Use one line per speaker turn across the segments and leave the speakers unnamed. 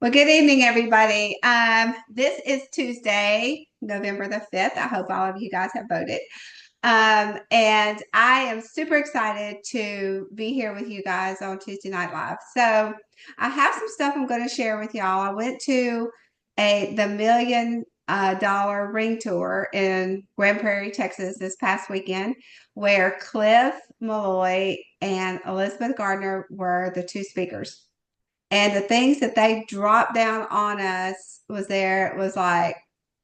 Well, good evening, everybody. This is Tuesday, November the 5th. I hope all of you guys have voted. And I am super excited to be here with you guys on Tuesday Night Live. So I have some stuff I'm going to share with y'all. I went to the Million Dollar Ring Tour in Grand Prairie, Texas this past weekend, where Cliff Malloy and Elizabeth Gardner were the two speakers. And the things that they dropped down on us was like,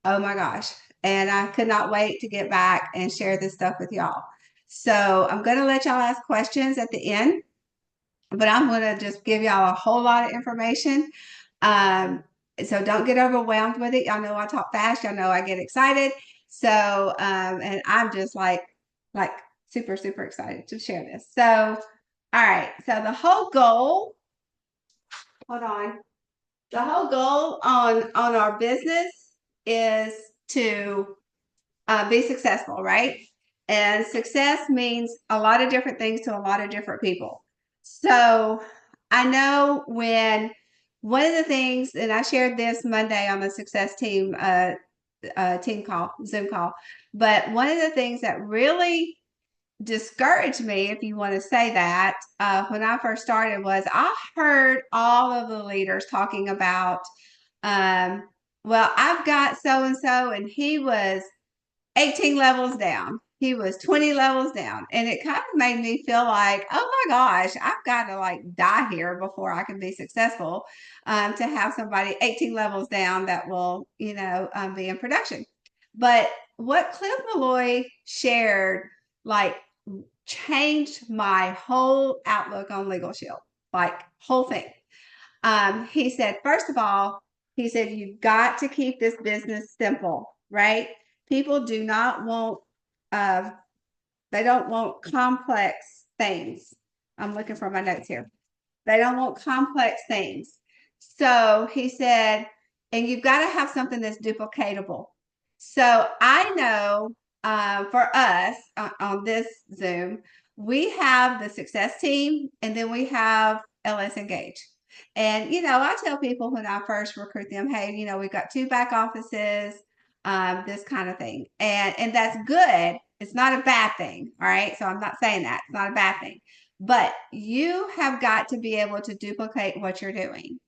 oh my gosh. And I could not wait to get back and share this stuff with y'all. So I'm going to let y'all ask questions at the end, but I'm going to just give y'all a whole lot of information. Um, so don't get overwhelmed with it. Y'all know I talk fast. Y'all know I get excited. So, and I'm just like super, super excited to share this. So, all right. So the whole goal, hold on. The whole goal on our business is to be successful, right? And success means a lot of different things to a lot of different people. So I know when one of the things, and I shared this Monday on the success team team call, Zoom call, but one of the things that really discouraged me, if you want to say that, when I first started was I heard all of the leaders talking about, um, well, I've got so and so, and he was 18 levels down. He was 20 levels down. And it kind of made me feel like, oh my gosh, I've got to like die here before I can be successful to have somebody 18 levels down that will, be in production. But what Cliff Malloy shared, like, changed my whole outlook on Legal Shield, like, whole thing. He said, first of all, he said, you've got to keep this business simple, right? People do not want, uh, they don't want complex things. I'm looking for my notes here. They don't want complex things. So he said, and you've got to have something that's duplicatable. So I know for us on this Zoom, we have the success team and then we have LS Engage. And, I tell people when I first recruit them, hey, we've got two back offices, this kind of thing. And that's good. It's not a bad thing. All right. So I'm not saying that. It's not a bad thing. But you have got to be able to duplicate what you're doing.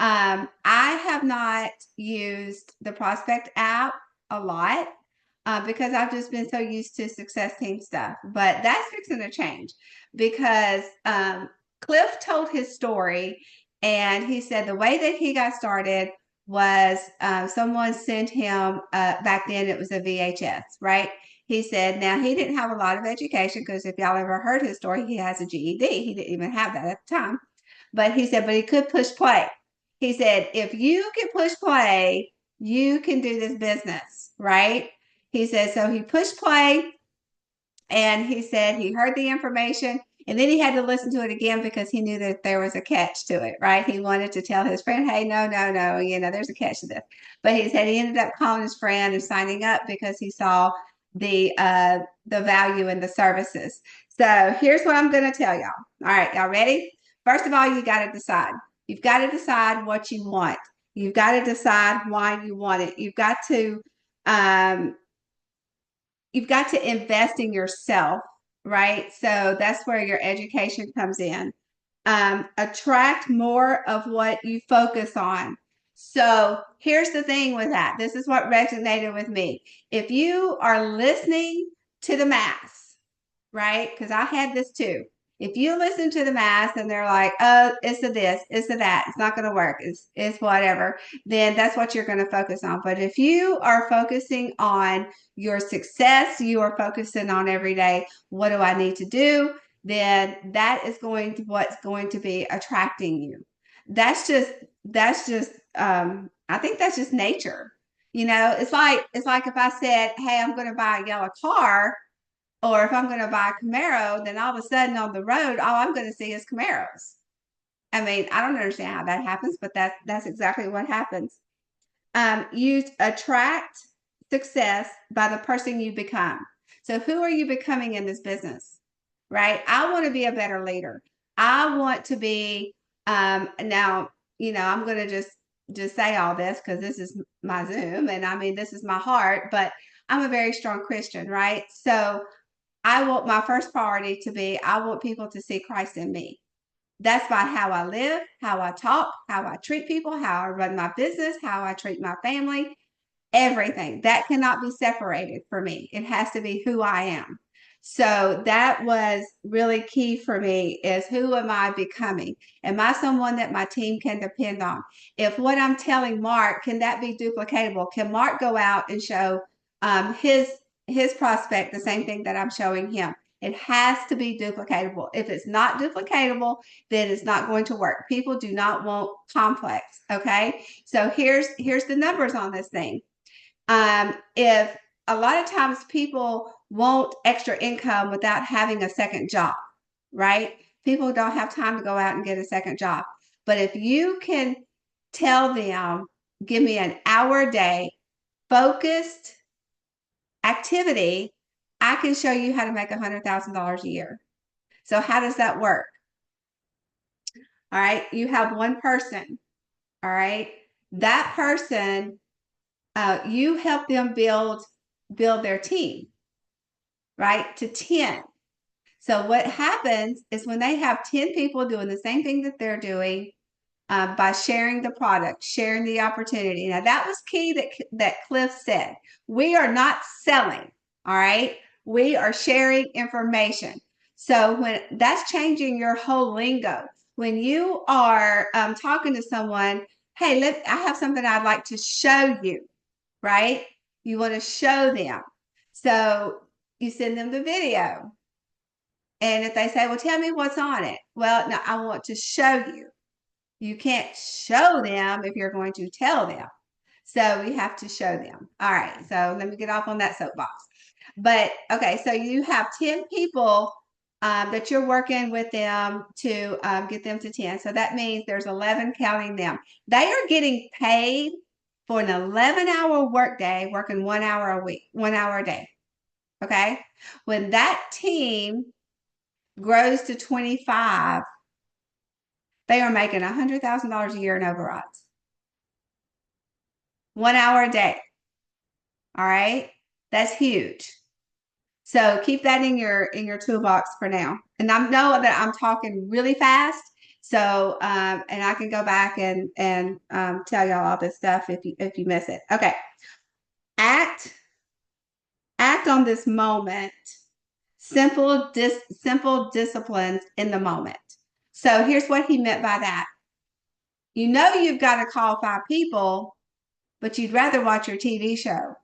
I have not used the Prospect app a lot because I've just been so used to success team stuff. But that's fixing to change because Cliff told his story and he said the way that he got started was someone sent him, back then it was a VHS, right? He said, now he didn't have a lot of education because if y'all ever heard his story, he has a GED. He didn't even have that at the time. But he said, but he could push play. He said, if you can push play, you can do this business, right? He said, so he pushed play and he said he heard the information and then he had to listen to it again because he knew that there was a catch to it, right? He wanted to tell his friend, hey, no, no, no, there's a catch to this. But he said he ended up calling his friend and signing up because he saw the value in the services. So here's what I'm going to tell y'all. All right, y'all ready? First of all, you got to decide. You've got to decide what you want. You've got to decide why you want it. Um, you've got to invest in yourself, right? So that's where your education comes in. Attract more of what you focus on. So here's the thing with that. This is what resonated with me. If you are listening to the mass, right? Because I had this too. If you listen to the mass and they're like, oh, it's a this, it's a that, it's not going to work, it's whatever, then that's what you're going to focus on. But if you are focusing on your success, you are focusing on every day, what do I need to do? Then that is what's going to be attracting you. That's just I think that's just nature. It's like if I said, hey, I'm going to buy a yellow car, or if I'm going to buy a Camaro, then all of a sudden on the road, all I'm going to see is Camaros. I mean, I don't understand how that happens, but that's exactly what happens. You attract success by the person you become. So who are you becoming in this business? Right? I want to be a better leader. I want to be now, I'm going to just just say all this because this is my Zoom, and I mean, this is my heart, but I'm a very strong Christian, right? So I want my first priority to be I want people to see Christ in me. That's by how I live, how I talk, how I treat people, how I run my business, how I treat my family, everything. That cannot be separated for me. It has to be who I am. So that was really key for me is who am I becoming? Am I someone that my team can depend on? If what I'm telling Mark, can that be duplicatable? Can Mark go out and show his prospect the same thing that I'm showing him? It has to be duplicatable. If it's not duplicatable, then it's not going to work. People do not want complex. Okay. So here's the numbers on this thing. If a lot of times people want extra income without having a second job, right? People don't have time to go out and get a second job. But if you can tell them, give me an hour a day, focused activity, I can show you how to make $100,000 a year. So how does that work? All right. You have one person. All right. That person, you help them build their team, right? To 10. So what happens is when they have 10 people doing the same thing that they're doing, by sharing the product, sharing the opportunity. Now that was key that Cliff said. We are not selling, all right? We are sharing information. So when that's changing your whole lingo, when you are talking to someone, hey, I have something I'd like to show you, right? You want to show them. So you send them the video. And if they say, well, tell me what's on it. Well, no, I want to show you. You can't show them if you're going to tell them. So we have to show them. All right. So let me get off on that soapbox. But okay, so you have 10 people that you're working with them to get them to 10. So that means there's 11 counting them. They are getting paid for an 11-hour workday, working 1 hour a week, 1 hour a day. Okay. When that team grows to 25, they are making $100,000 a year in overrides. 1 hour a day. All right. That's huge. So keep that in your toolbox for now. And I know that I'm talking really fast. So and I can go back and tell y'all all this stuff if you miss it. Okay. Act on this moment. Simple disciplines in the moment. So here's what he meant by that. You know you've got to call 5 people, but you'd rather watch your TV show.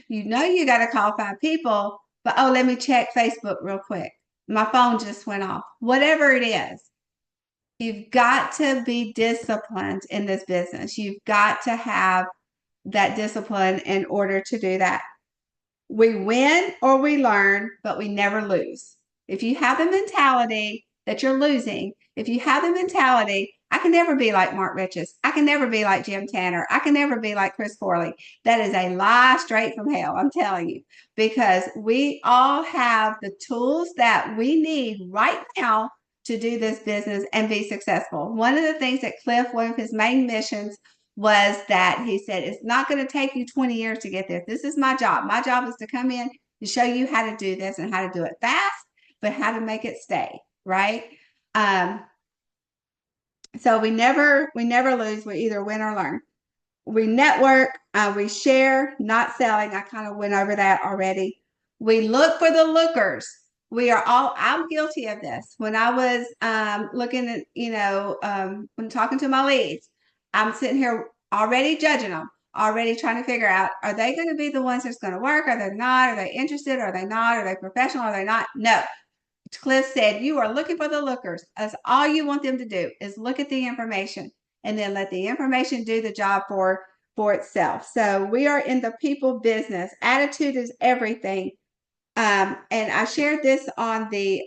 You know you got to call 5 people, but oh, let me check Facebook real quick. My phone just went off. Whatever it is, you've got to be disciplined in this business. You've got to have that discipline in order to do that. We win or we learn, but we never lose. If you have the mentality that you're losing, if you have the mentality, I can never be like Mark Riches. I can never be like Jim Tanner. I can never be like Chris Corley. That is a lie straight from hell, I'm telling you, because we all have the tools that we need right now to do this business and be successful. One of the things that Cliff, one of his main missions, was that he said, it's not going to take you 20 years to get this. This is my job. My job is to come in and show you how to do this and how to do it fast, but how to make it stay, right? So we never lose. We either win or learn. We network, we share, not selling. I kind of went over that already. We look for the lookers. I'm guilty of this. When I was looking at, when talking to my leads, I'm sitting here already judging them, already trying to figure out, are they going to be the ones that's going to work? Are they not? Are they interested? Are they not? Are they professional? Are they not? No. Cliff said, you are looking for the lookers. That's all you want them to do is look at the information and then let the information do the job for itself. So we are in the people business. Attitude is everything. And I shared this on the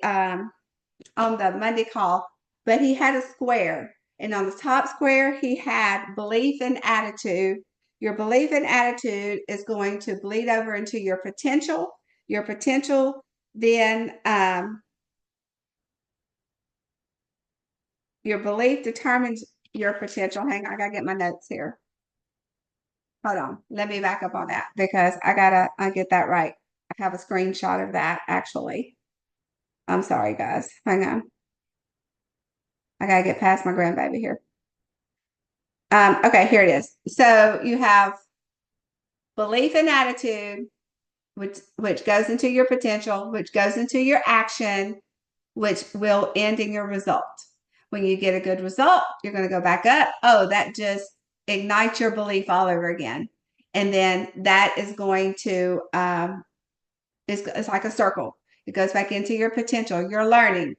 Monday call, but he had a square. And on the top square, he had belief and attitude. Your belief and attitude is going to bleed over into your potential. Your potential then your belief determines your potential. Hang on, I gotta get my notes here. Hold on. Let me back up on that because I gotta get that right. I have a screenshot of that actually. I'm sorry, guys. Hang on. I gotta get past my grandbaby here. Okay, here it is. So you have belief and attitude, which goes into your potential, which goes into your action, which will end in your result. When you get a good result, you're going to go back up. Oh, that just ignites your belief all over again. And then that is going to, it's like a circle. It goes back into your potential. You're learning,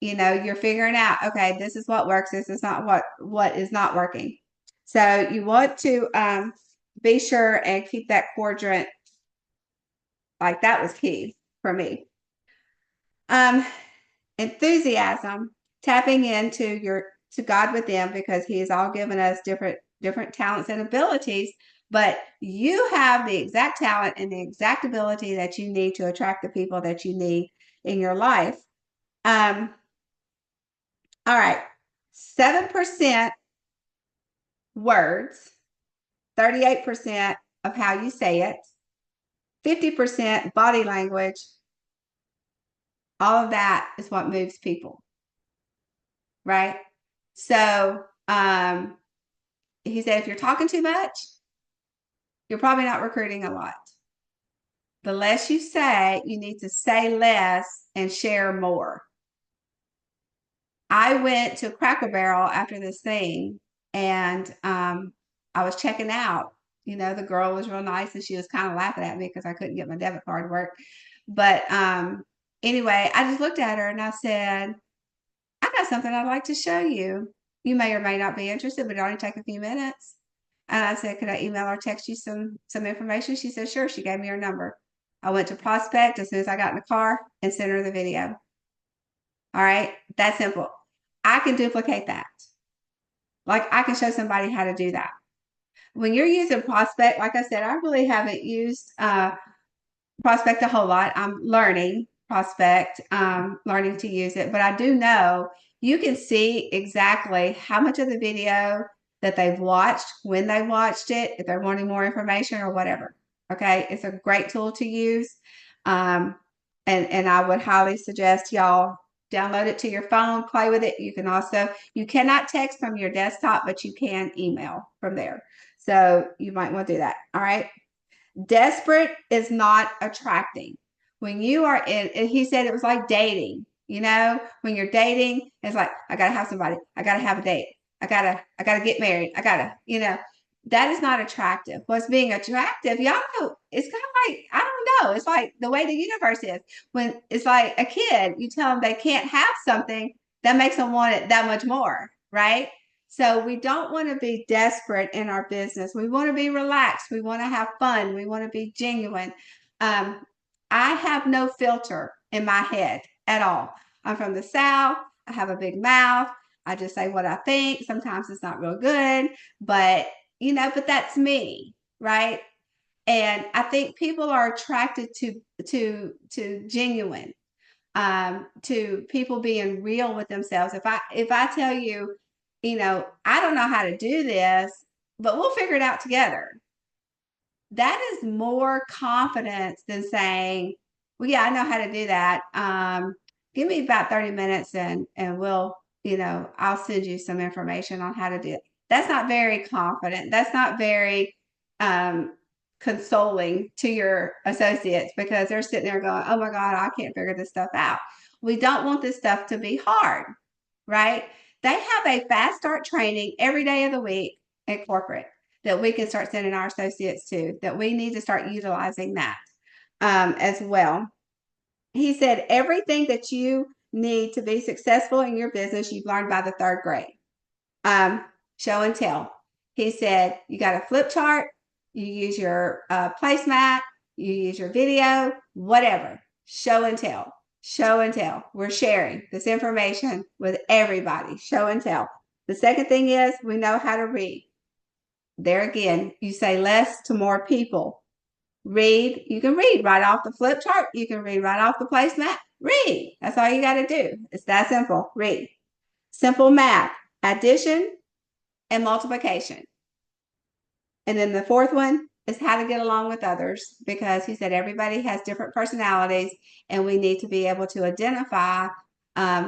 you're figuring out, okay, this is what works. This is not what is not working. So you want to be sure and keep that quadrant. Like that was key for me. Enthusiasm, tapping into to God within, because He's all given us different talents and abilities, but you have the exact talent and the exact ability that you need to attract the people that you need in your life. All right, 7% words, 38% of how you say it, 50% body language. All of that is what moves people, right? So he said, if you're talking too much, you're probably not recruiting a lot. The less you say, you need to say less and share more. I went to Cracker Barrel after this thing, and I was checking out. The girl was real nice, and she was kind of laughing at me because I couldn't get my debit card to work. But anyway, I just looked at her and I said, I got something I'd like to show you. You may or may not be interested, but it only take a few minutes. And I said, could I email or text you some information? She said, sure. She gave me her number. I went to Prospect as soon as I got in the car and sent her the video. All right. That's simple. I can duplicate that. Like I can show somebody how to do that. When you're using Prospect, like I said, I really haven't used Prospect a whole lot. I'm learning Prospect, learning to use it, but I do know you can see exactly how much of the video that they've watched, when they watched it, if they're wanting more information or whatever. Okay, it's a great tool to use, and I would highly suggest y'all download it to your phone, play with it. You cannot text from your desktop, but you can email from there. So you might want to do that. All right. Desperate is not attracting. When you are in, he said it was like dating. When you're dating, it's like, I gotta have somebody, I gotta have a date, I gotta get married, that is not attractive. What's being attractive, y'all know, it's kind of like, I don't know, it's like the way the universe is. When it's like a kid, you tell them they can't have something, that makes them want it that much more, right? So we don't want to be desperate in our business. We want to be relaxed. We want to have fun. We want to be genuine. I have no filter in my head at all. I'm from the South. I have a big mouth. I just say what I think. Sometimes it's not real good, but but that's me, right? And I think people are attracted to genuine, to people being real with themselves. If I tell you, I don't know how to do this, but we'll figure it out together. That is more confidence than saying, well, yeah, I know how to do that. Give me about 30 minutes and I'll send you some information on how to do it. That's not very confident. That's not very consoling to your associates, because they're sitting there going, oh my God, I can't figure this stuff out. We don't want this stuff to be hard, right? They have a fast start training every day of the week at corporate that we can start sending our associates to, that we need to start utilizing that as well. He said, everything that you need to be successful in your business, you've learned by the third grade. Show and tell. He said, you got a flip chart, you use your placemat, you use your video, whatever. Show and tell. Show and tell. We're sharing this information with everybody. Show and tell. The second thing is, we know how to read. There again, you say less to more people. Read. You can read right off the flip chart. You can read right off the placemat. Read. That's all you got to do. It's that simple. Read. Simple math. Addition and multiplication. And then the fourth one is how to get along with others, because he said everybody has different personalities and we need to be able to identify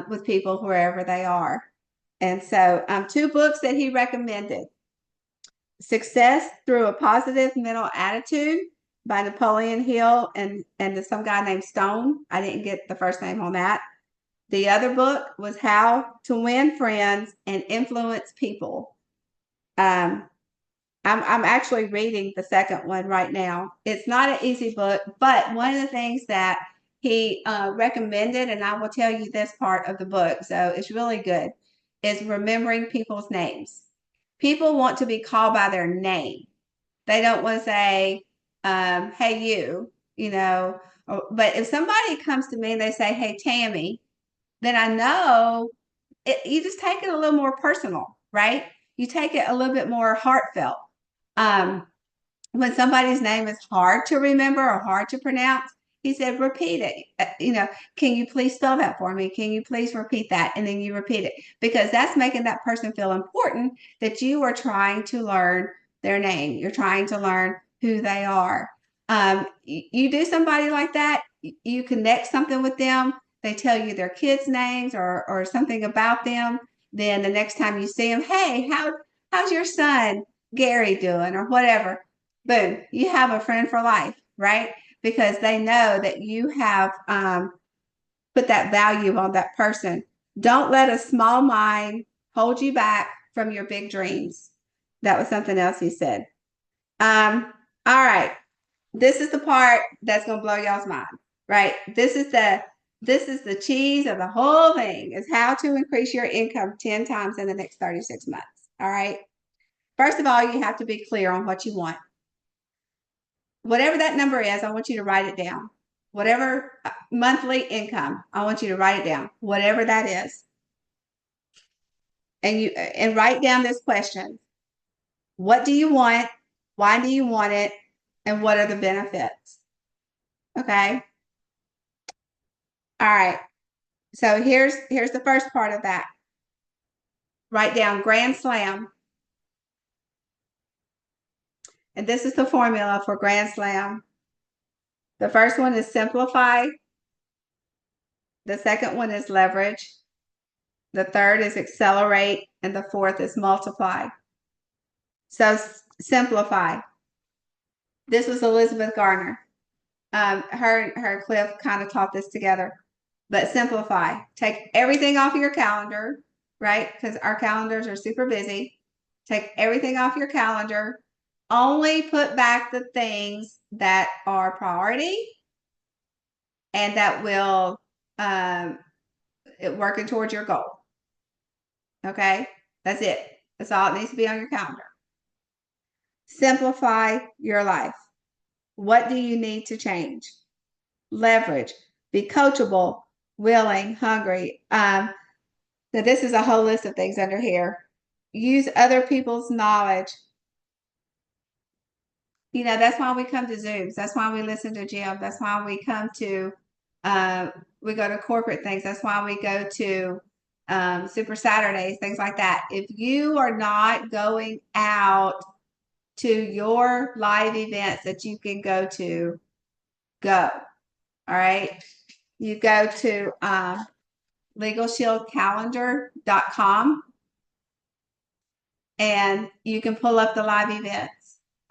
with people wherever they are. And so, two books that he recommended: Success Through a Positive Mental Attitude by Napoleon Hill and some guy named Stone. I didn't get the first name on that. The other book was How to Win Friends and Influence People. Um, I'm actually reading the second one right now. It's not an easy book, but one of the things that he recommended, and I will tell you this part of the book, so it's really good, is remembering people's names. People want to be called by their name. They don't want to say, hey, you know, but if somebody comes to me and they say, hey, Tammy, then I know you just take it a little more personal, right? You take it a little bit more heartfelt. Um, when somebody's name is hard to remember or hard to pronounce, he said, repeat it. Can you please spell that for me? Can you please repeat that? And then you repeat it, because that's making that person feel important, that you are trying to learn their name. You're trying to learn who they are. You do somebody like that, you connect something with them, they tell you their kids' names or something about them. Then the next time you see them, hey, how's your son Gary doing, or whatever? Boom, you have a friend for life, right? Because they know that you have put that value on that person. Don't let a small mind hold you back from your big dreams. That was something else he said. All right. This is the part that's gonna blow y'all's mind, right? This is the cheese of the whole thing, is how to increase your income 10 times in the next 36 months. All right. First of all, you have to be clear on what you want. Whatever that number is, I want you to write it down. Whatever monthly income, I want you to write it down, whatever that is. And write down this question: what do you want? Why do you want it? And what are the benefits? Okay. All right. So here's the first part of that. Write down Grand Slam. And this is the formula for Grand Slam. The first one is simplify. The second one is leverage. The third is accelerate. And the fourth is multiply. So simplify. This was Elizabeth Gardner. Her and Cliff kind of taught this together. But simplify. Take everything off your calendar, right? Because our calendars are super busy. Take everything off your calendar. Only put back the things that are priority and that will working towards your goal. Okay, that's it. That's all it needs to be on your calendar. Simplify your life. What do you need to change? Leverage. Be coachable, willing, hungry. Now this is a whole list of things under here. Use other people's knowledge. That's why we come to Zooms. That's why we listen to Jim. That's why we come to, we go to corporate things. That's why we go to Super Saturdays, things like that. If you are not going out to your live events that you can go to, go. All right. You go to LegalShieldCalendar.com and you can pull up the live events.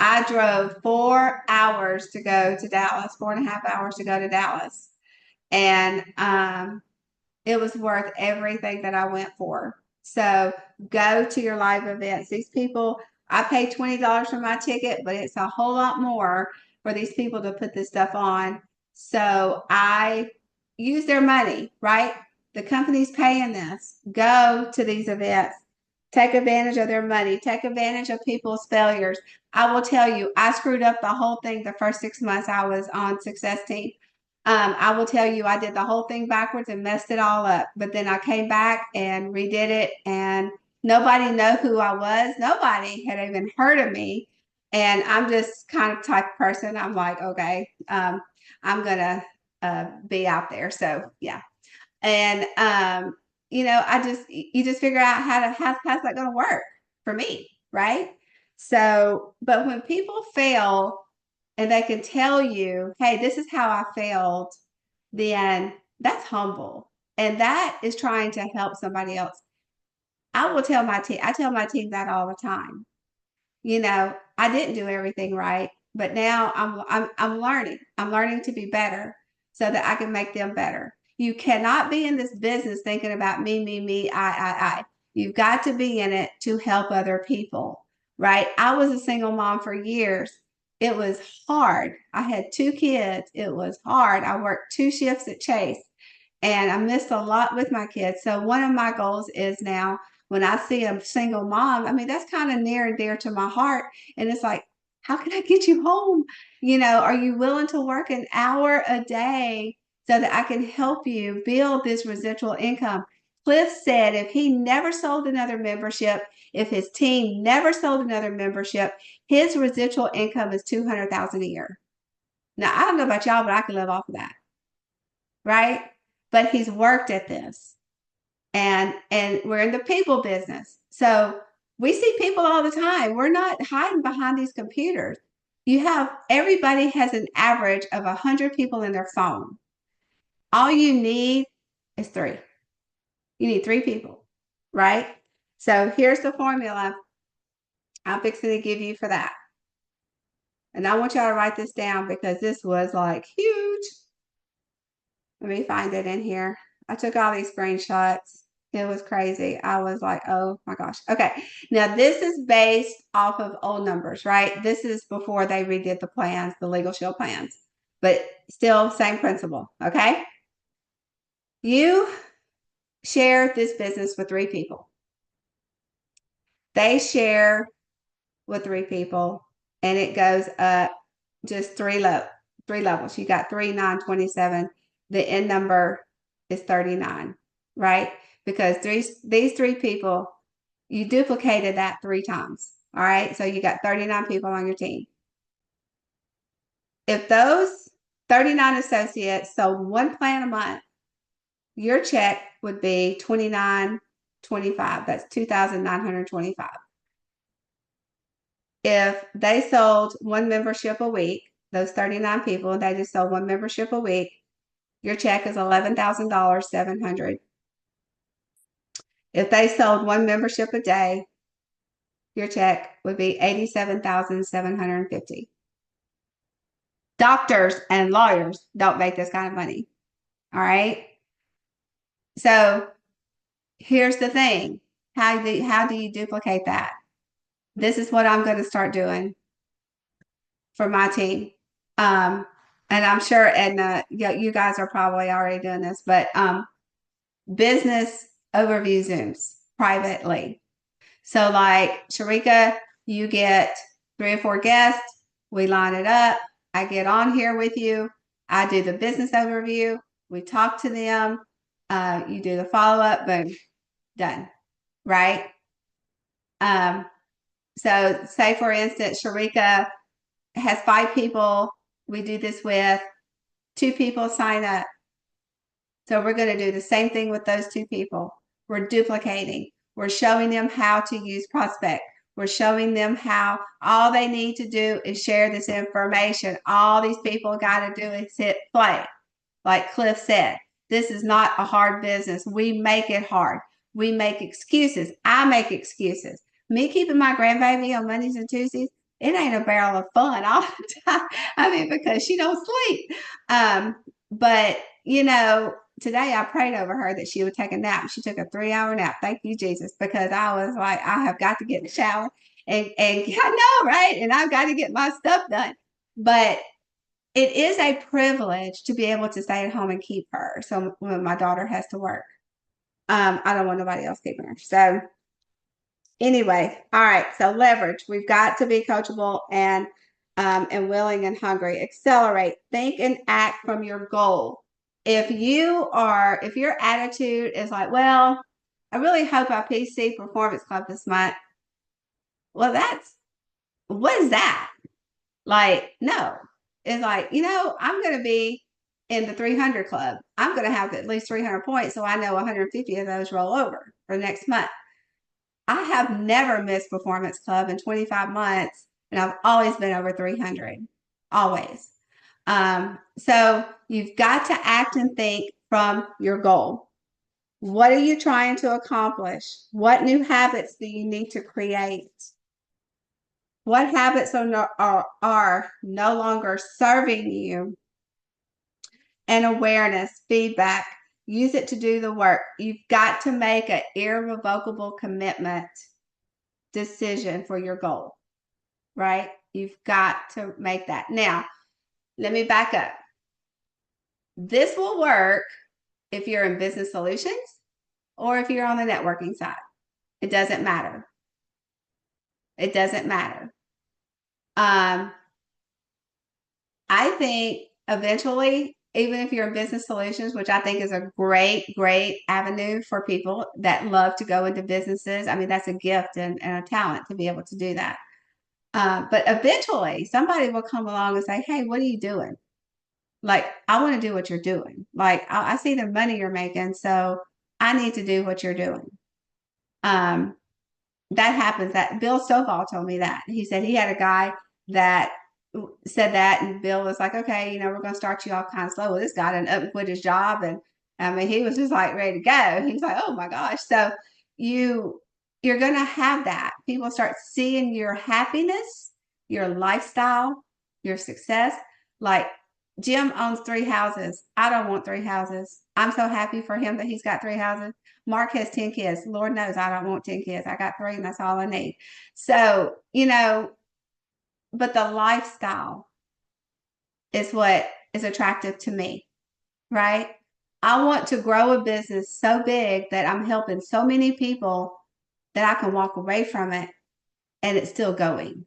I drove 4 hours to go to Dallas, 4.5 hours to go to Dallas. And it was worth everything that I went for. So go to your live events. These people, I paid $20 for my ticket, but it's a whole lot more for these people to put this stuff on. So I use their money, right? The company's paying this. Go to these events. Take advantage of their money. Take advantage of people's failures. I will tell you, I screwed up the whole thing the first 6 months I was on Success Team. I will tell you, I did the whole thing backwards and messed it all up. But then I came back and redid it, and nobody knew who I was. Nobody had even heard of me. And I'm just kind of type of person. I'm like, okay, I'm gonna be out there. So yeah, and you just figure out how's that going to work for me, right? So, but when people fail and they can tell you, hey, this is how I failed, then that's humble. And that is trying to help somebody else. I will tell my team, I tell my team that all the time. I didn't do everything right, but now I'm learning. I'm learning to be better so that I can make them better. You cannot be in this business thinking about me, I. You've got to be in it to help other people, right? I was a single mom for years. It was hard. I had two kids. It was hard. I worked 2 shifts at Chase and I missed a lot with my kids. So one of my goals is now when I see a single mom, I mean, that's kind of near and dear to my heart. And it's like, how can I get you home? Are you willing to work an hour a day so that I can help you build this residual income? Cliff said if he never sold another membership, if his team never sold another membership, his residual income is 200,000 a year. Now, I don't know about y'all, but I can live off of that, right? But he's worked at this. And we're in the people business. So we see people all the time. We're not hiding behind these computers. Everybody has an average of 100 people in their phone. All you need is 3. You need 3 people, right? So here's the formula I'm fixing to give you for that. And I want y'all to write this down because this was like huge. Let me find it in here. I took all these screenshots. It was crazy. I was like, oh my gosh. Okay. Now, this is based off of old numbers, right? This is before they redid the plans, the Legal Shield plans, but still same principle. Okay. You share this business with 3 people. They share with 3 people and it goes up just 3 levels. You got 3, 9, 27. The end number is 39, right? Because these 3 people, you duplicated that 3 times. All right. So you got 39 people on your team. If those 39 associates sold 1 plan a month, your check would be $29.25. That's $2,925. If they sold 1 membership a week, those 39 people, they just sold 1 membership a week, your check is $11,700. If they sold 1 membership a day, your check would be $87,750. Doctors and lawyers don't make this kind of money. All right. So here's the thing. How do you duplicate that? This is what I'm going to start doing for my team. And I'm sure Edna, you guys are probably already doing this, but business overview Zooms privately. So like Sharika, you get 3 or 4 guests, we line it up, I get on here with you, I do the business overview, we talk to them, you do the follow-up, boom, done, right? So say for instance, Sharika has 5 people we do this with, 2 people sign up. So we're going to do the same thing with those 2 people. We're duplicating. We're showing them how to use Prospect. We're showing them how all they need to do is share this information. All these people got to do is hit play. Like Cliff said, this is not a hard business. We make it hard. We make excuses. I make excuses. Me keeping my grandbaby on Mondays and Tuesdays, it ain't a barrel of fun all the time. I mean, because she don't sleep. But today I prayed over her that she would take a nap. She took a 3-hour nap. Thank you, Jesus, because I was like, I have got to get in the shower and I know, right? And I've got to get my stuff done. But it is a privilege to be able to stay at home and keep her. So when my daughter has to work, I don't want nobody else keeping her. So anyway, all right. So leverage. We've got to be coachable and willing and hungry. Accelerate. Think and act from your goal. If your attitude is like, well, I really hope I PC Performance Club this month. Well, what is that? Like, no. It's like, I'm going to be in the 300 club. I'm going to have at least 300 points. So I know 150 of those roll over for next month. I have never missed Performance Club in 25 months, and I've always been over 300, always. So you've got to act and think from your goal. What are you trying to accomplish? What new habits do you need to create? What habits are no longer serving you? And awareness, feedback, use it to do the work. You've got to make an irrevocable commitment decision for your goal, right? You've got to make that. Now, let me back up. This will work if you're in business solutions or if you're on the networking side. It doesn't matter. It doesn't matter. I think eventually, even if you're in business solutions, which I think is a great, great avenue for people that love to go into businesses. I mean, that's a gift and a talent to be able to do that. But eventually, somebody will come along and say, "Hey, what are you doing? Like, I want to do what you're doing. Like, I see the money you're making, so I need to do what you're doing." Um, that happens. That Bill Stovall told me that. He said he had a guy that said that, and Bill was like, "Okay, we're going to start you off kind of slow." Well, this guy didn't up and quit his job, and I mean, he was just like ready to go. He was like, "Oh my gosh!" So you're going to have that. People start seeing your happiness, your lifestyle, your success. Like Jim owns 3 houses. I don't want 3 houses. I'm so happy for him that he's got 3 houses. Mark has 10 kids. Lord knows I don't want 10 kids. I got 3 and that's all I need. So, but the lifestyle is what is attractive to me, right? I want to grow a business so big that I'm helping so many people that I can walk away from it and it's still going.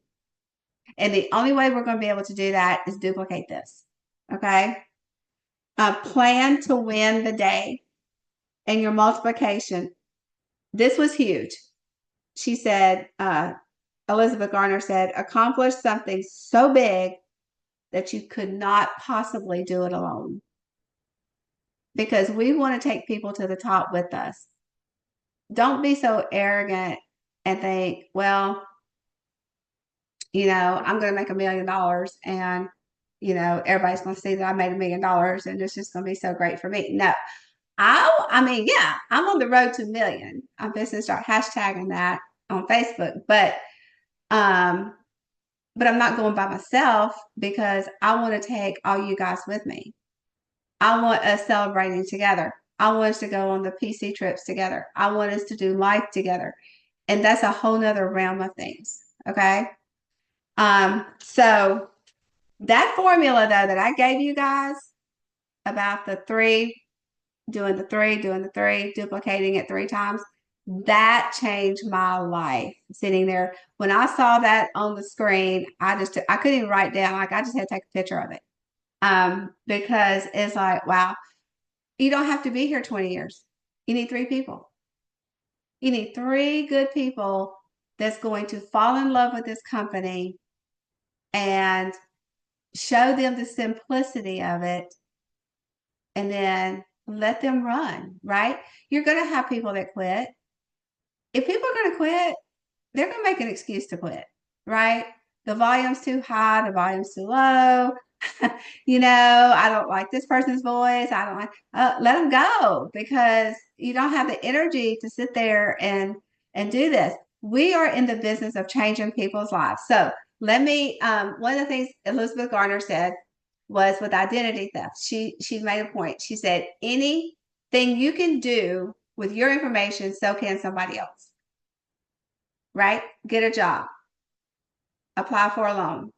And the only way we're going to be able to do that is duplicate this. Okay. Plan to win the day and your multiplication. This was huge. She said, Elizabeth Garner said, accomplish something so big that you could not possibly do it alone. Because we want to take people to the top with us. Don't be so arrogant and think, well, I'm going to make $1 million and, everybody's going to see that I made $1 million and it's just going to be so great for me. No, yeah, I'm on the road to 1 million. I'm business start hashtagging that on Facebook, um, but I'm not going by myself because I want to take all you guys with me. I want us celebrating together. I want us to go on the PC trips together. I want us to do life together. And that's a whole nother realm of things. Okay. So that formula though that I gave you guys about the three, doing the three, duplicating it 3 times, that changed my life. Sitting there, when I saw that on the screen, I couldn't even write down. Like I just had to take a picture of it. Because it's like, wow, you don't have to be here 20 years. You need 3 people. You need 3 good people that's going to fall in love with this company and show them the simplicity of it and then let them run, right? You're going to have people that quit. If people are going to quit, they're going to make an excuse to quit, right? The volume's too high, the volume's too low. I don't like this person's voice. I don't like, let them go because you don't have the energy to sit there and do this. We are in the business of changing people's lives. So let me, one of the things Elizabeth Garner said was with identity theft. She made a point. She said, anything you can do with your information, so can somebody else. Right? Get a job, apply for a loan,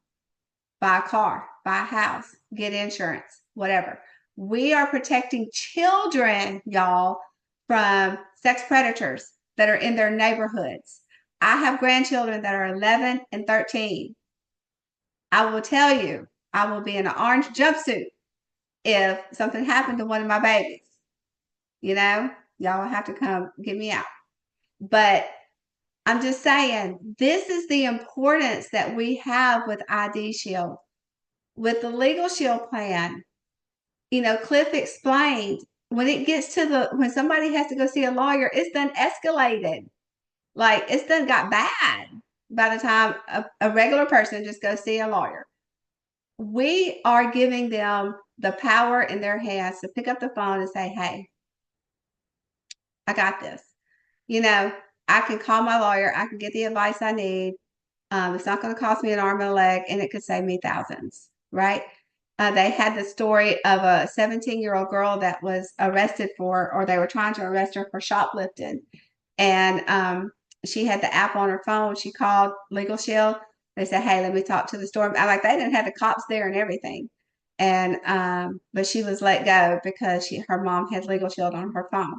buy a car, buy a house, get insurance, whatever. We are protecting children, y'all, from sex predators that are in their neighborhoods. I have grandchildren that are 11 and 13. I will tell you, I will be in an orange jumpsuit if something happened to one of my babies. Y'all will have to come get me out. But I'm just saying, this is the importance that we have with ID Shield. With the Legal Shield plan, Cliff explained when it gets to when somebody has to go see a lawyer, it's done escalated. Like it's done got bad by the time a regular person just goes see a lawyer. We are giving them the power in their hands to pick up the phone and say, hey, I got this. You know, I can call my lawyer, I can get the advice I need. It's not going to cost me an arm and a leg, and it could save me thousands, right? They had the story of a 17-year-old girl that was arrested for, or they were trying to arrest her for shoplifting. And she had the app on her phone. She called Legal Shield. They said, hey, let me talk to the store. I like they didn't have the cops there and everything. And but she was let go because her mom had Legal Shield on her phone.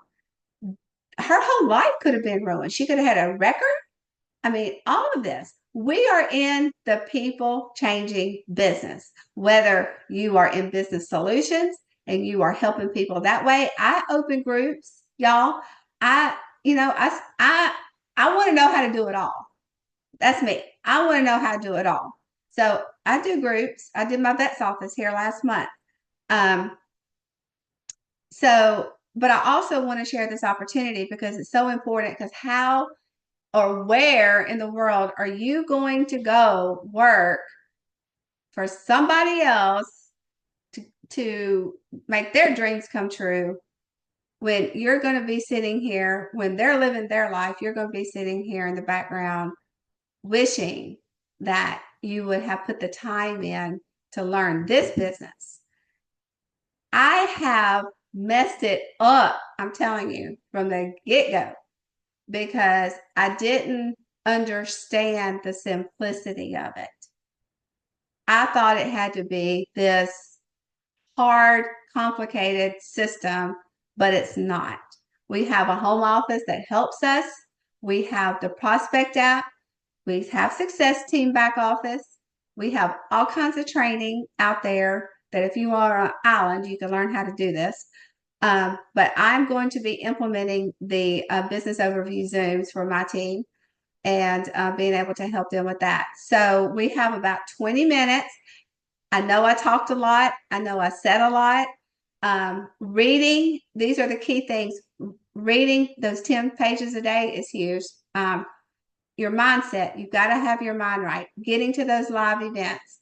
Her whole life could have been ruined. She could have had a record. I mean, all of this. We are in the people changing business, whether you are in business solutions and you are helping people that way. I open groups, y'all. I, you know, I want to know how to do it all. That's me. I want to know how to do it all. So I do groups. I did my vet's office here last month. Um, but I also want to share this opportunity because it's so important because how or where in the world are you going to go work for somebody else to make their dreams come true when you're going to be sitting here, when they're living their life, you're going to be sitting here in the background wishing that you would have put the time in to learn this business. I have messed it up, I'm telling you, from the get-go because I didn't understand the simplicity of it. I thought it had to be this hard, complicated system, but it's not. We have a home office that helps us. We have the Prospect app. We have Success Team back office. We have all kinds of training out there that if you are on an island, you can learn how to do this. But I'm going to be implementing the business overview Zooms for my team and being able to help them with that. So we have about 20 minutes. I know I talked a lot. I know I said a lot. Reading, these are the key things. Reading those 10 pages a day is huge. Your mindset, you've got to have your mind right. Getting to those live events.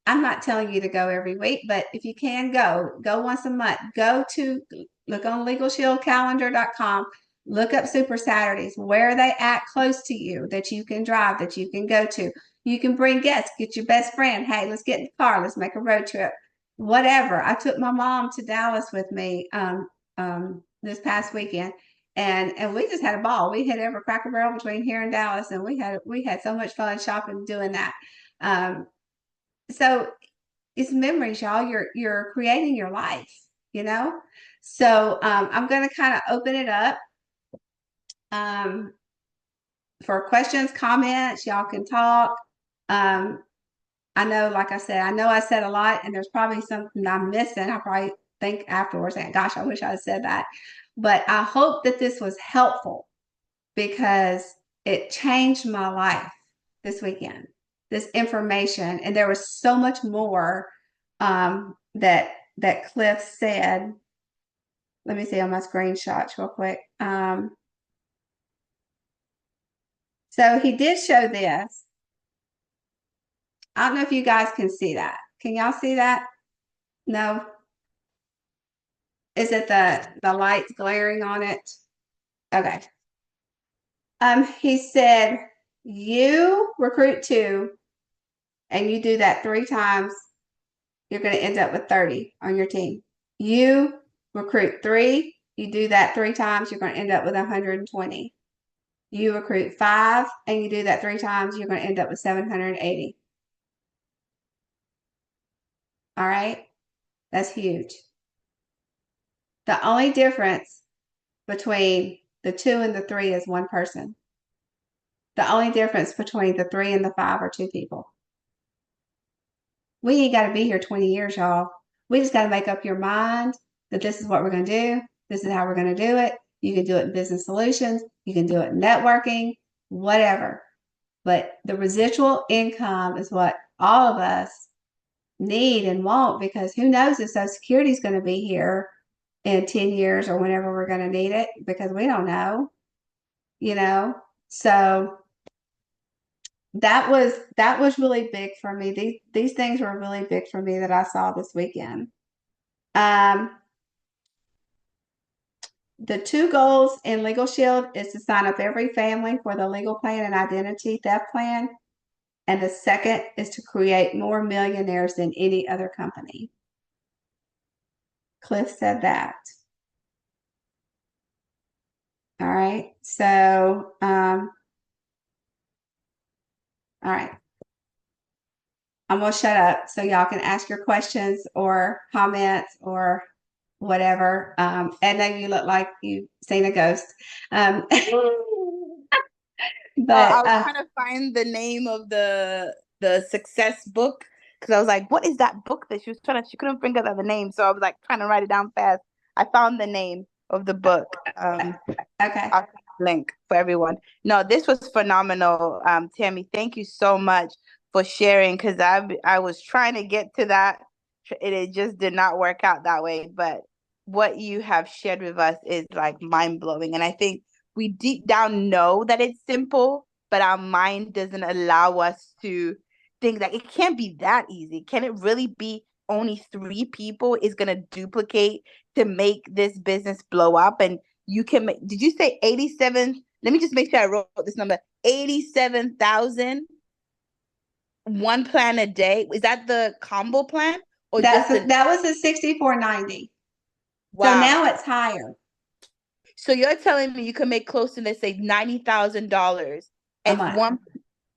I'm not telling you to go every week, but if you can go once a month. Look on LegalShieldCalendar.com. Look up Super Saturdays. Where are they at close to you that you can drive, that you can go to? You can bring guests, get your best friend. Hey, let's get in the car. Let's make a road trip. Whatever. I took my mom to Dallas with me this past weekend. And we just had a ball. We hit every Cracker Barrel between here and Dallas, and we had so much fun shopping doing that. So it's memories, y'all. You're creating your life, you know. So I'm going to kind of open it up for questions, comments. Y'all can talk. I know, like I said, I know I said a lot, and there's probably something I'm missing. I probably think afterwards, and gosh, I wish I had said that. But I hope that this was helpful because it changed my life this weekend. This information, and there was so much more that Cliff said. Let me see on my screenshots real quick. So he did show this. I don't know if you guys can see that. Can y'all see that? No? Is it the lights glaring on it? Okay. He said, you recruit 2 and you do that 3 times, you're going to end up with 30 on your team. You recruit 3, you do that 3 times, you're going to end up with 120. You recruit 5 and you do that 3 times, you're going to end up with 780. All right? That's huge. The only difference between the 2 and the 3 is 1 person. The only difference between the 3 and the 5 are 2 people. We ain't got to be here 20 years, y'all. We just got to make up your mind that this is what we're going to do. This is how we're going to do it. You can do it in business solutions. You can do it in networking, whatever. But the residual income is what all of us need and want because who knows if Social Security is going to be here in 10 years or whenever we're going to need it because we don't know, you know. So that was really big for me. These things were really big for me that I saw this weekend. Um, the two goals in Legal Shield is to sign up every family for the legal plan and identity theft plan. And the second is to create more millionaires than any other company. Cliff said that. All right. So, all right. I'm going to shut up so y'all can ask your questions or comments or whatever. Edna, you look like you've seen a ghost. Um,
I
but
was trying to find the name of the success book because I was like, what is that book that she couldn't think of the name, so I was like trying to write it down fast. I found the name of the book.
okay.
I'll link for everyone. No, this was phenomenal. Tammy, thank you so much for sharing because I was trying to get to that. It just did not work out that way. But what you have shared with us is like mind blowing. And I think we deep down know that it's simple, but our mind doesn't allow us to think that it can't be that easy. Can it really be only three people is going to duplicate to make this business blow up? And you can make, did you say 87? Let me just make sure I wrote this number. 87,000 one plan a day. Is that the combo plan or just the
That was the 64.90. So
wow?
now it's higher
So you're telling me you can make close to, let's say, $90,000
a
and
month.
one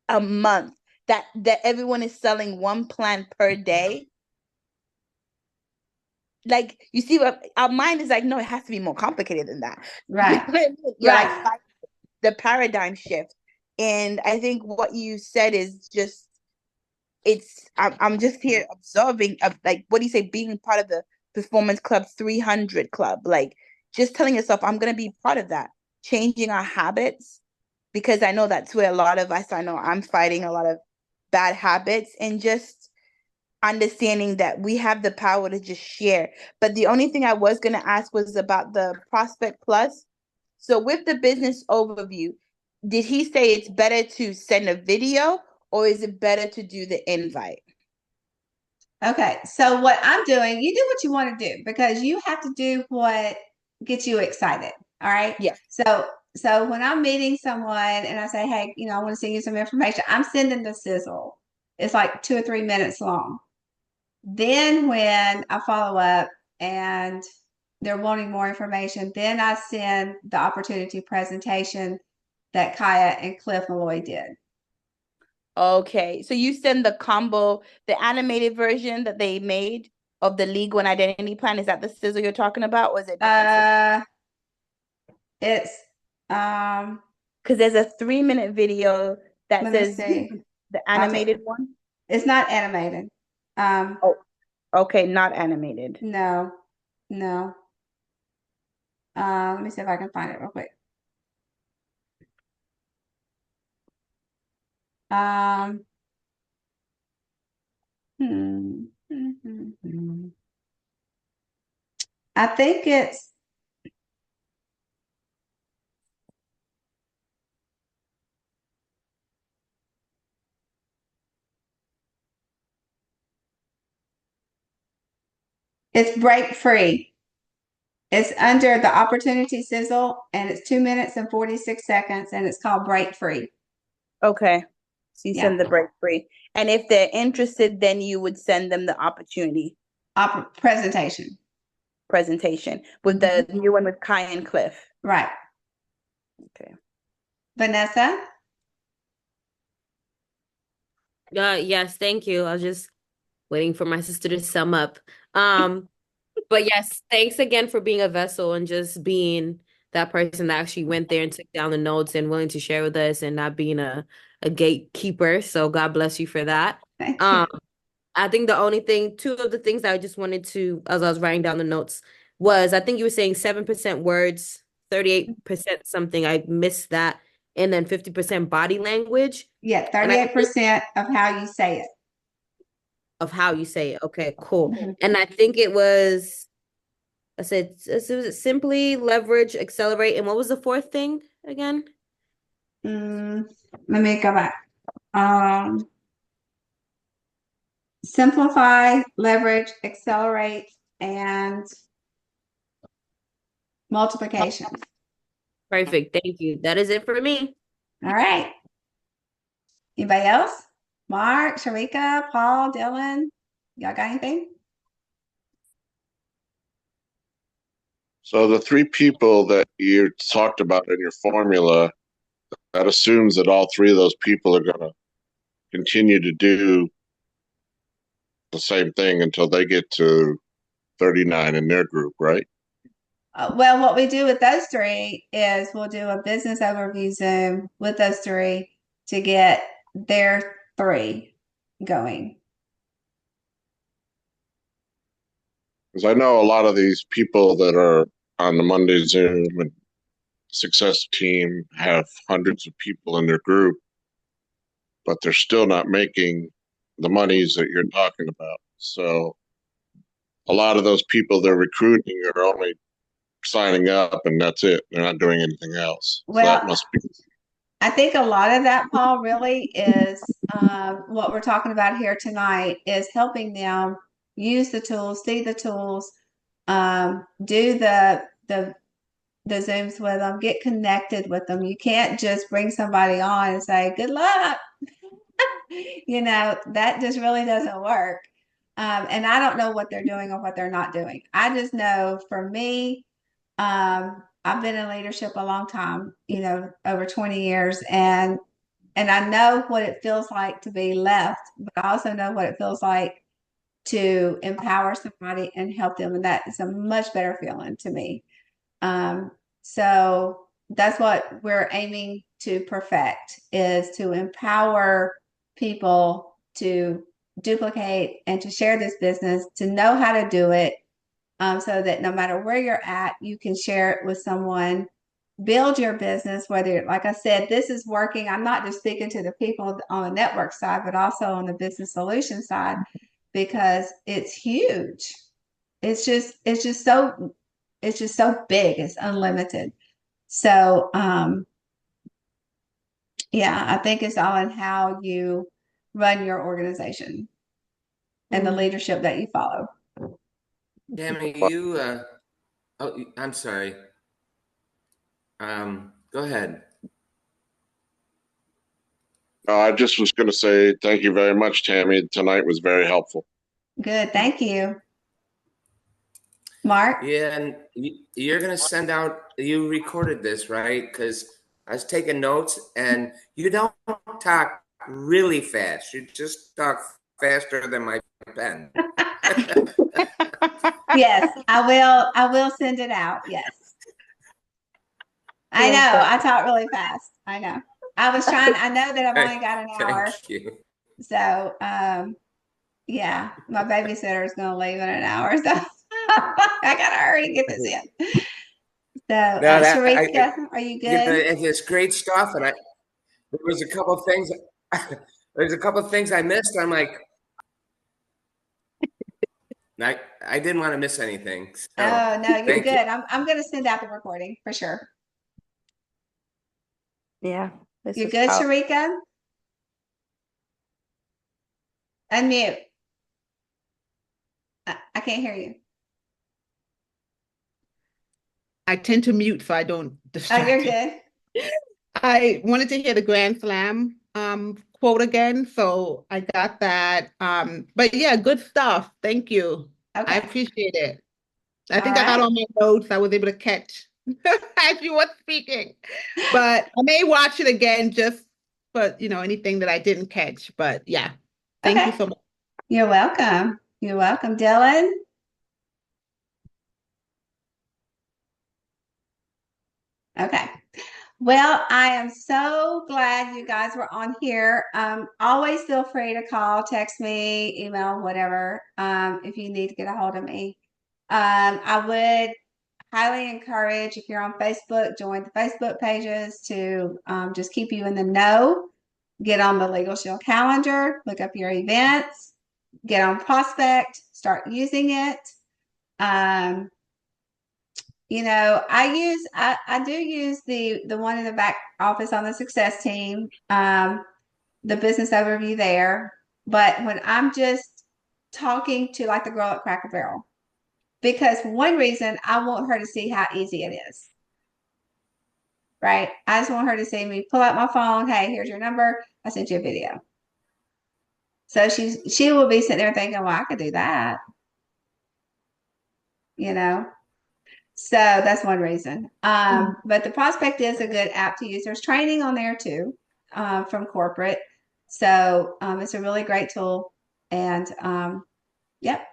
a month, that everyone is selling one plan per day? Like, you see what our mind is like, no, it has to be more complicated than that. You know
Right.
what I mean? You're like
Right.
the paradigm shift. And I think what you said is just it's I'm just here observing of like, what do you say, being part of the Performance Club 300 club, like just telling yourself I'm going to be part of that, changing our habits, because I know that's where a lot of us, I know I'm fighting a lot of bad habits, and just understanding that we have the power to just share. But the only thing I was going to ask was about the Prospect Plus. So with the business overview, did he say it's better to send a video or is it better to do the invite?
Okay. So what I'm doing, you do what you want to do because you have to do what gets you excited. All right.
Yeah.
So when I'm meeting someone and I say, hey, I want to send you some information, I'm sending the sizzle. It's like 2 or 3 minutes long. Then when I follow up and they're wanting more information, then I send the opportunity presentation that Kaya and Cliff Malloy did.
Okay. So you send the combo, the animated version that they made of the Legal and Identity Plan. Is that the sizzle you're talking about, or is it different sizzle?
Uh, it's um,
Because there's a 3-minute video that
let me
says
see.
the
I'll take.
animated one.
It's not animated.
Oh, okay, not animated.
No, no. Let me see if I can find it real quick. Um, hmm, hmm, hmm, hmm. I think it's break free. It's under the opportunity sizzle and it's 2 minutes and 46 seconds and it's called break free.
Okay. So you
Yeah.
send the break free. And if they're interested, then you would send them the opportunity
Presentation.
presentation with
Mhm.
the new one with Kai and Cliff.
Right.
Okay.
Vanessa?
Yes, thank you. I was just waiting for my sister to sum up. Um, but yes, thanks again for being a vessel and just being that person that actually went there and took down the notes and willing to share with us and not being a gatekeeper. So God bless you for that.
Thank you.
Um, I think the only thing, two of the things that I just wanted to, as I was writing down the notes, was I think you were saying 7% words, 38% something. I missed that. And then 50% body language.
Yeah,
And I
38% of how you say it.
of how you say it. Okay, cool.
Mhm.
And I think it was, I said, was it simply leverage, accelerate, and what was the fourth thing again?
Let me go back. Simplify, leverage, accelerate, and multiplication.
Perfect. Thank you. That is it for me.
All right. Anybody else? Mark, Sharika, Paul, Dylan, y'all got anything?
So the three people that you talked about in your formula, that assumes that all three of those people are going to continue to do the same thing until they get to 39 in their group, right?
Well, what we do with those three is we'll do a business overview Zoom with those three to get their three going.
Because I know a lot of these people that are on the Monday Zoom and success team have hundreds of people in their group, but they're still not making the monies that you're talking about. So a lot of those people they're recruiting are only signing up and that's it. They're not doing anything else. So that
Well,
must be.
I think a lot of that, Paul, really is what we're talking about here tonight is helping them use the tools, see the tools, do the Zooms with them, get connected with them. You can't just bring somebody on and say, good luck. That just really doesn't work. And I don't know what they're doing or what they're not doing. I just know for me, I've been in leadership a long time, over 20 years, and I know what it feels like to be left, but I also know what it feels like to empower somebody and help them, and that is a much better feeling to me. So that's what we're aiming to perfect is to empower people to duplicate and to share this business, to know how to do it, so that no matter where you're at, you can share it with someone, build your business, whether, like I said, this is working. I'm not just speaking to the people on the network side, but also on the business solution side, because it's huge. It's just so big. It's unlimited. So, yeah, I think it's all in how you run your organization and the leadership that you follow.
Tammy, oh, I'm sorry. Go ahead.
I just was going to say thank you very much, Tammy. Tonight was very helpful.
Good. Thank you. Mark?
Yeah, and you're going to send out, you recorded this, right? Because I was taking notes and you don't talk really fast. You just talk faster than my pen.
Yes, I will send it out. Yes. I know. I talk really fast. I know. I know that I've only got an hour.
Thank you.
So, yeah, my babysitter is going to leave in an hour. So I got to hurry and get this in. So, Sharika, are you good?
It's great stuff. And there was a couple of things, I missed. I'm like, I didn't want to miss anything. So,
oh, no, you're good. I'm going to send out the recording for sure.
Yeah.
You good, Sharika? Unmute. I can't hear you.
I tend to mute so I don't distract.
Oh, you're good.
I wanted to hear the Grand Slam quote again, so I got that. But yeah, good stuff. Thank you.
Okay.
I appreciate it. I think
All
I got
right.
all my notes. I was able to catch as you were speaking. But I may watch it again just for, anything that I didn't catch. But yeah, thank you
Okay.
so much.
You're welcome. You're welcome. Dylan? Okay. Well, I am so glad you guys were on here. Always feel free to call, text me, email, whatever, if you need to get a hold of me. I would highly encourage, if you're on Facebook, join the Facebook pages to just keep you in the know. Get on the Legal Shield calendar, look up your events, get on Prospect, start using it. I do use the one in the back office on the success team, the business overview there. But when I'm just talking to like the girl at Cracker Barrel, because one reason I want her to see how easy it is. Right? I just want her to see me pull out my phone. Hey, here's your number. I sent you a video. So she will be sitting there thinking, well, I could do that. So that's one reason. But the Prospect is a good app to use. There's training on there too, from corporate. So it's a really great tool. And yep.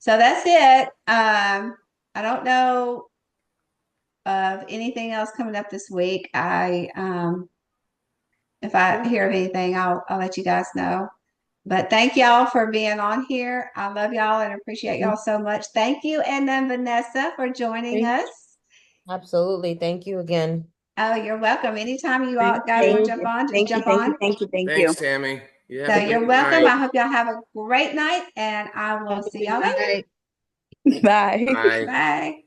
So that's it. I don't know of anything else coming up this week. If I hear of anything, I'll let you guys know. But thank y'all for being on here. I love y'all and appreciate y'all so much. Thank you. And then Vanessa for joining us.
Absolutely. Thank you again.
Oh, you're welcome. Anytime you all guys want to jump on, just jump on.
Thank you.
Thanks, Tammy. You
So
have a
you're
good
welcome.
night.
I hope y'all have a great night and I will see y'all later.
Bye.
Bye.
Bye.